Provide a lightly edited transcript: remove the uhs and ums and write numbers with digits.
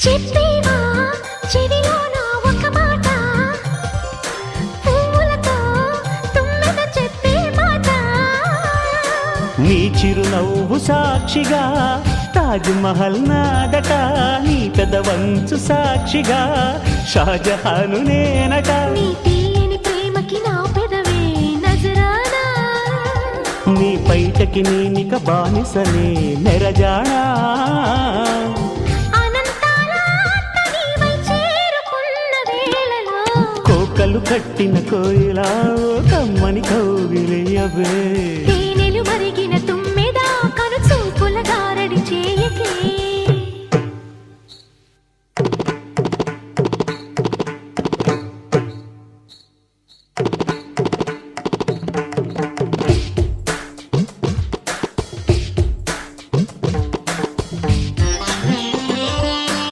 చెప్పేవా చెవిలోన ఒక మాట, పువ్వులతో తుమ్మెద చెప్పే మాట. నీ చిరునవ్వు సాక్షిగా తాజ్ మహల్ నాదట, నీ పెదవంచు సాక్షిగా షాజహాను నేనట. నీ తీయని ప్రేమకి నా పెదవే నజరానా, నీ పైటకి నేనిక బానిసలే నెరజానా. కోకలు కట్టిన కోయిలా కమ్మని కౌగిలియవే.